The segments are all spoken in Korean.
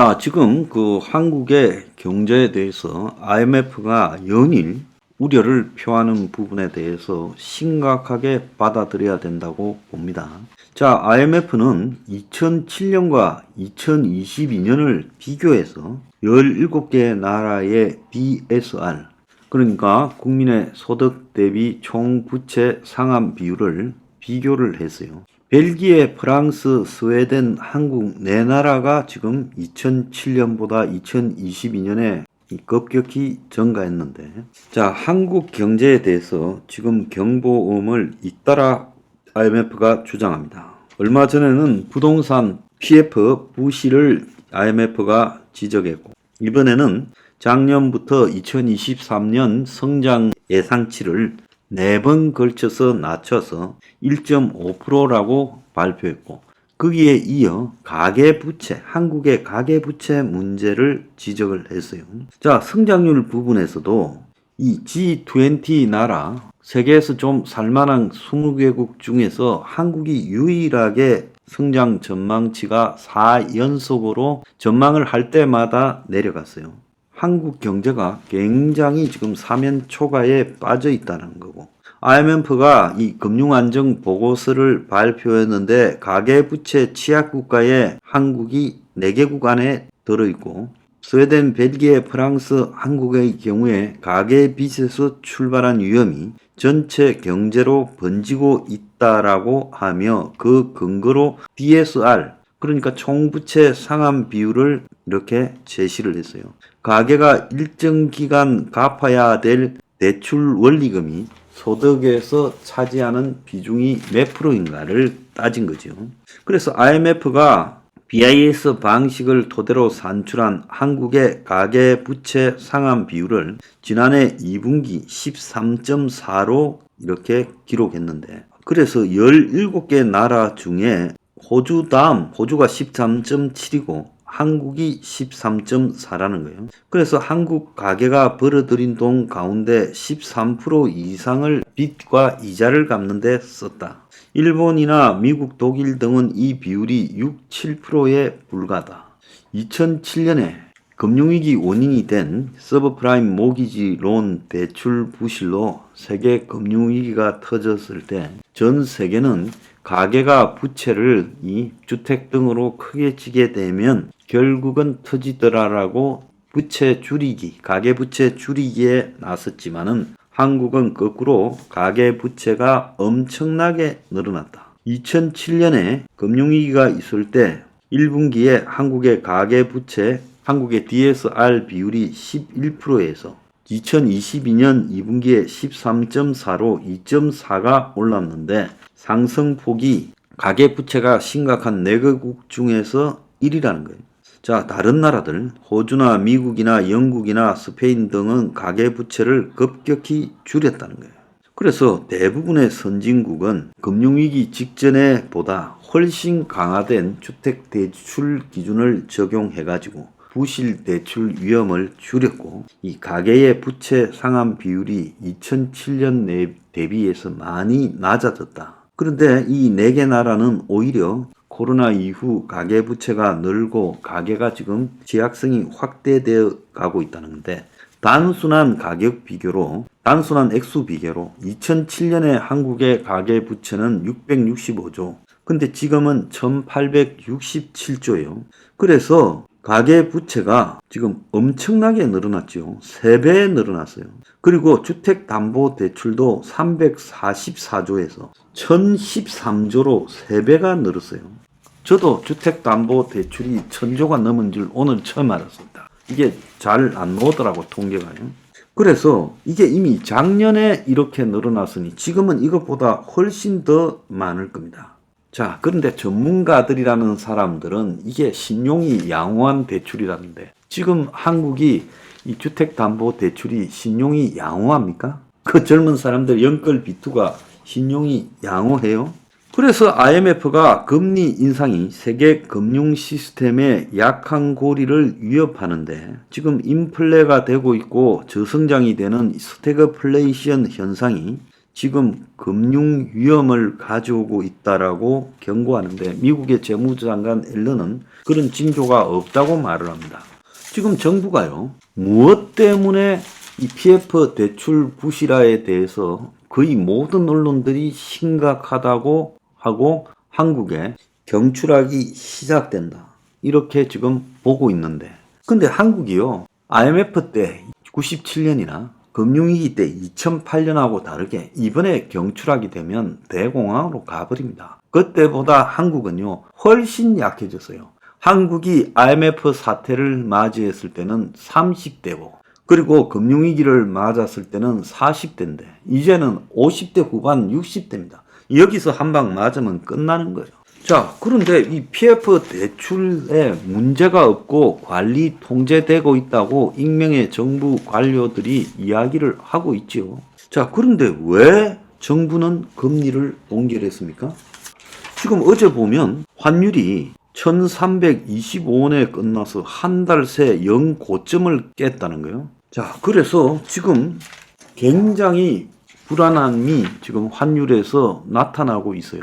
자, 지금 한국의 경제에 대해서 IMF가 연일 우려를 표하는 부분에 대해서 심각하게 받아들여야 된다고 봅니다. 자, IMF는 2007년과 2022년을 비교해서 17개 나라의 BSR, 그러니까 국민의 소득 대비 총부채 상환 비율을 비교를 했어요. 벨기에, 프랑스, 스웨덴, 한국 네 나라가 지금 2007년보다 2022년에 급격히 증가했는데, 자, 한국 경제에 대해서 지금 경보음을 잇따라 IMF가 주장합니다. 얼마 전에는 부동산 PF 부실을 IMF가 지적했고, 이번에는 작년부터 2023년 성장 예상치를 4번 걸쳐서 낮춰서 1.5%라고 발표했고, 거기에 이어 가계부채, 한국의 가계부채 문제를 지적을 했어요. 자, 성장률 부분에서도 이 G20 나라, 세계에서 좀 살만한 20개국 중에서 한국이 유일하게 성장 전망치가 4연속으로 전망을 할 때마다 내려갔어요. 한국 경제가 굉장히 지금 사면초가에 빠져 있다는 거고, IMF가 이 금융안정 보고서를 발표했는데 가계부채 취약국가에 한국이 4개국 안에 들어있고, 스웨덴, 벨기에, 프랑스, 한국의 경우에 가계빚에서 출발한 위험이 전체 경제로 번지고 있다라고 하며, 그 근거로 DSR, 그러니까 총부채 상환 비율을 이렇게 제시를 했어요. 가계가 일정 기간 갚아야 될 대출 원리금이 소득에서 차지하는 비중이 몇 프로인가를 따진 거죠. 그래서 IMF가 BIS 방식을 토대로 산출한 한국의 가계부채 상환 비율을 지난해 2분기 13.4로 이렇게 기록했는데, 그래서 17개 나라 중에 호주 다음, 호주가 13.7이고 한국이 13.4라는 거예요. 그래서 한국 가계가 벌어들인 돈 가운데 13% 이상을 빚과 이자를 갚는 데 썼다. 일본이나 미국, 독일 등은 이 비율이 6, 7%에 불과하다. 2007년에 금융위기 원인이 된 서브프라임 모기지 론 대출 부실로 세계 금융위기가 터졌을 때 전 세계는 가계가 부채를 이 주택 등으로 크게 지게 되면 결국은 터지더라라고 부채 줄이기, 가계 부채 줄이기에 나섰지만은 한국은 거꾸로 가계 부채가 엄청나게 늘어났다. 2007년에 금융위기가 있을 때 1분기에 한국의 가계 부채, 한국의 DSR 비율이 11%에서 2022년 2분기에 13.4로 2.4가 올랐는데, 상승폭이 가계부채가 심각한 4개국 중에서 1위라는 거예요. 자, 다른 나라들, 호주나 미국이나 영국이나 스페인 등은 가계부채를 급격히 줄였다는 거예요. 그래서 대부분의 선진국은 금융위기 직전에 보다 훨씬 강화된 주택대출 기준을 적용해가지고 부실 대출 위험을 줄였고, 이 가계의 부채 상환 비율이 2007년 대비해서 많이 낮아졌다. 그런데 이 4개 나라는 오히려 코로나 이후 가계 부채가 늘고 가계가 지금 취약성이 확대되어 가고 있다는 건데, 단순한 액수 비교로 2007년에 한국의 가계 부채는 665조, 근데 지금은 1867조예요. 그래서 가계 부채가 지금 엄청나게 늘어났죠. 3배 늘어났어요. 그리고 주택담보대출도 344조에서 1013조로 3배가 늘었어요. 저도 주택담보대출이 1000조가 넘은 줄 오늘 처음 알았습니다. 이게 잘 안 나오더라고, 통계가요. 그래서 이게 이미 작년에 이렇게 늘어났으니 지금은 이것보다 훨씬 더 많을 겁니다. 자, 그런데 전문가들이라는 사람들은 이게 신용이 양호한 대출이라는데, 지금 한국이 이 주택담보대출이 신용이 양호합니까? 그 젊은 사람들 연끌 비투가 신용이 양호해요? 그래서 IMF가 금리 인상이 세계 금융 시스템의 약한 고리를 위협하는데, 지금 인플레가 되고 있고 저성장이 되는 스태그플레이션 현상이 지금 금융 위험을 가져오고 있다라고 경고하는데 미국의 재무장관 앨런은 그런 징조가 없다고 말을 합니다. 지금 정부가요, 무엇 때문에 이 PF 대출 부실화에 대해서 거의 모든 언론들이 심각하다고 하고 한국에 경출하기 시작된다, 이렇게 지금 보고 있는데, 근데 한국이요, IMF 때 97년이나 금융위기 때 2008년하고 다르게 이번에 경출하게 되면 대공황으로 가버립니다. 그때보다 한국은요 훨씬 약해졌어요. 한국이 IMF 사태를 맞이했을 때는 30대고 그리고 금융위기를 맞았을 때는 40대인데 이제는 50대 후반 60대입니다. 여기서 한 방 맞으면 끝나는 거죠. 자, 그런데 이 PF 대출에 문제가 없고 관리 통제되고 있다고 익명의 정부 관료들이 이야기를 하고 있죠. 자, 그런데 왜 정부는 금리를 동결했습니까? 지금 어제 보면 환율이 1325원에 끝나서 한 달 새 영고점을 깼다는 거예요. 자, 그래서 지금 굉장히 불안함이 지금 환율에서 나타나고 있어요.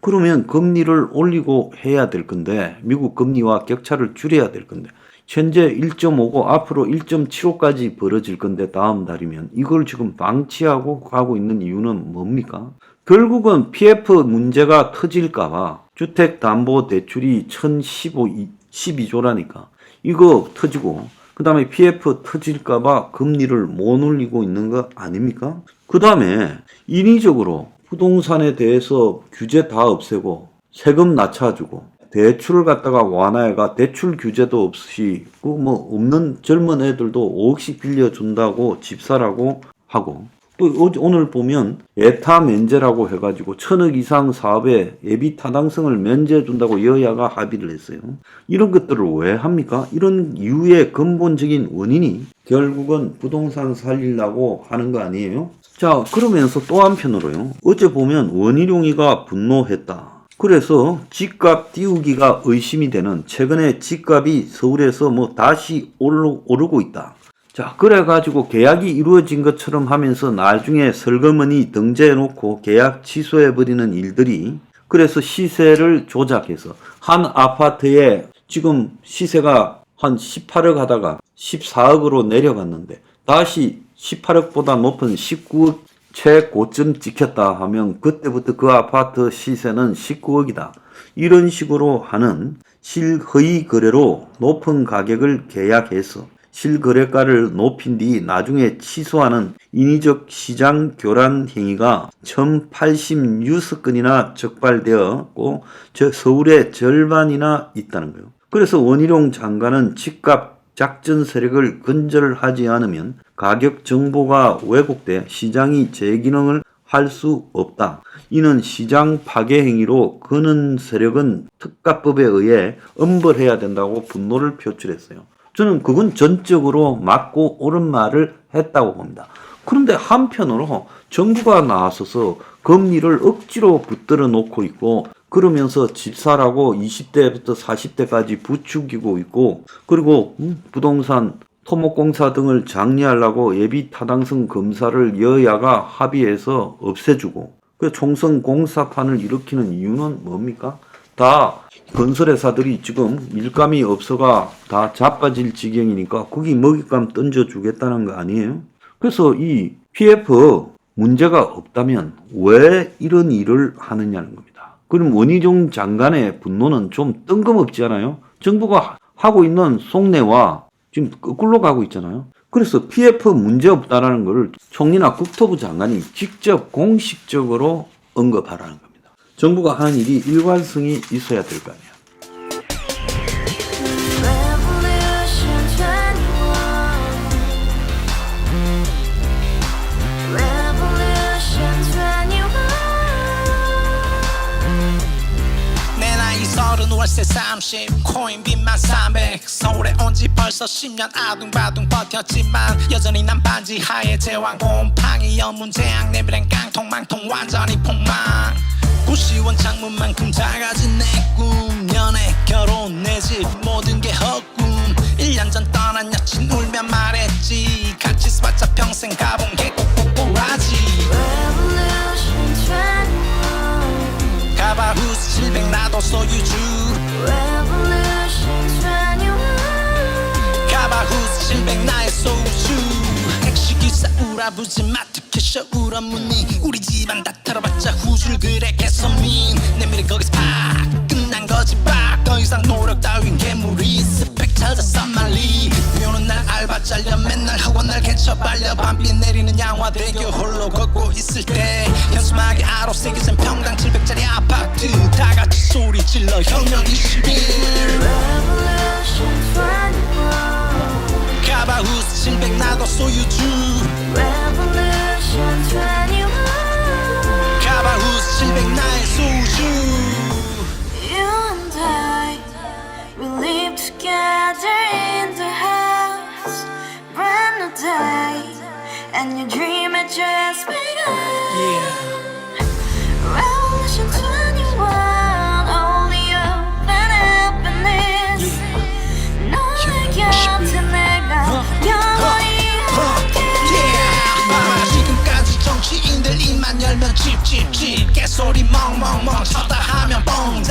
그러면 금리를 올리고 해야 될 건데, 미국 금리와 격차를 줄여야 될 건데, 현재 1.5고 앞으로 1.75까지 벌어질 건데 다음 달이면 이걸 지금 방치하고 가고 있는 이유는 뭡니까? 결국은 PF 문제가 터질까봐 주택담보대출이 12조라니까 이거 터지고 그 다음에 PF 터질까봐 금리를 못 올리고 있는 거 아닙니까? 그 다음에 인위적으로 부동산에 대해서 규제 다 없애고 세금 낮춰주고 대출을 갖다가 완화해가 대출 규제도 없이 그 뭐 없는 젊은 애들도 5억씩 빌려준다고 집 사라고 하고, 또 오늘 보면 예타 면제라고 해가지고 1,000억 이상 사업에 예비 타당성을 면제해준다고 여야가 합의를 했어요. 이런 것들을 왜 합니까? 이런 이유의 근본적인 원인이 결국은 부동산 살리려고 하는 거 아니에요? 자, 그러면서 또 한편으로요, 어제 보면 원희룡이가 분노했다. 그래서 집값 띄우기가 의심이 되는, 최근에 집값이 서울에서 뭐 다시 오르고 있다. 자, 그래가지고 계약이 이루어진 것처럼 하면서 나중에 설거머니 등재해놓고 계약 취소해버리는 일들이, 그래서 시세를 조작해서 한 아파트에 지금 시세가 한 18억 하다가 14억으로 내려갔는데 다시 18억보다 높은 19억 최고점 찍혔다 하면 그때부터 그 아파트 시세는 19억이다. 이런 식으로 하는 실허위 거래로 높은 가격을 계약해서 실거래가를 높인 뒤 나중에 취소하는 인위적 시장 교란 행위가 1086건이나 적발되었고 서울의 절반이나 있다는 거예요. 그래서 원희룡 장관은 집값 작전 세력을 근절하지 않으면 가격 정보가 왜곡돼 시장이 제 기능을 할 수 없다. 이는 시장 파괴 행위로 그는 세력은 특가법에 의해 엄벌해야 된다고 분노를 표출했어요. 저는 그건 전적으로 맞고 옳은 말을 했다고 봅니다. 그런데 한편으로 정부가 나서서 금리를 억지로 붙들어 놓고 있고 그러면서 집 사라고 20대부터 40대까지 부추기고 있고, 그리고 부동산 토목공사 등을 장려하려고 예비 타당성 검사를 여야가 합의해서 없애주고, 그 총선 공사판을 일으키는 이유는 뭡니까? 다 건설회사들이 지금 일감이 없어가 다 자빠질 지경이니까 거기 먹잇감 던져주겠다는 거 아니에요? 그래서 이 PF 문제가 없다면 왜 이런 일을 하느냐는 겁니다. 그럼 원희룡 장관의 분노는 좀 뜬금없지 않아요? 정부가 하고 있는 속내와 지금 거꾸로 가고 있잖아요. 그래서 PF 문제 없다라는 것을 총리나 국토부 장관이 직접 공식적으로 언급하라는 겁니다. 정부가 하는 일이 일관성이 있어야 될 거 아니에요. 월세 30 코인빚만 300 서울에 온 지 벌써 10년 아둥바둥 버텼지만 여전히 난 반지 하에 제왕 곰팡이 연문제약 내비랑 깡통망통 완전히 폭망 고시원 창문만큼 작아진 내 꿈 연애 결혼 내 집 모든 게 헛꿈 1년 전 떠난 여친 울며 말했지 같이 살자 평생 가본 게 꼭꼭꼭하지 소유주 Revolution 21 가바후스 700 나의 소주 택시기사 우라부지 마트캐셔 울어문니 우리 집안 다 털어봤자 후줄 그래 개선민 내 미래 거기서 팍 끝난 거지 팍더 이상 노력 따윈 괴물이 스펙 찾아서 말리 비오는 날 알바 잘려 맨날 학원 날 개쳐 발려 밤비 내리는 양화대교 홀로 걷고 있을 때 현수막에 아로새기 센 평당 700짜리 아파트 다같이 소리 질러 혁명 21 Revolution 21 가바후스 700 나도 소유주 Revolution 21 가바후스 700 나의 소주 You and I, we live together in the house. Brand new day, and your dream had just begun. Revolution 21, only open happiness. 너의 곁에 내가 영원히 Yeah. 지금까지 정치인들 입만 열면 찝찝찝 개소리 멍멍멍 쳤다 하면 뻥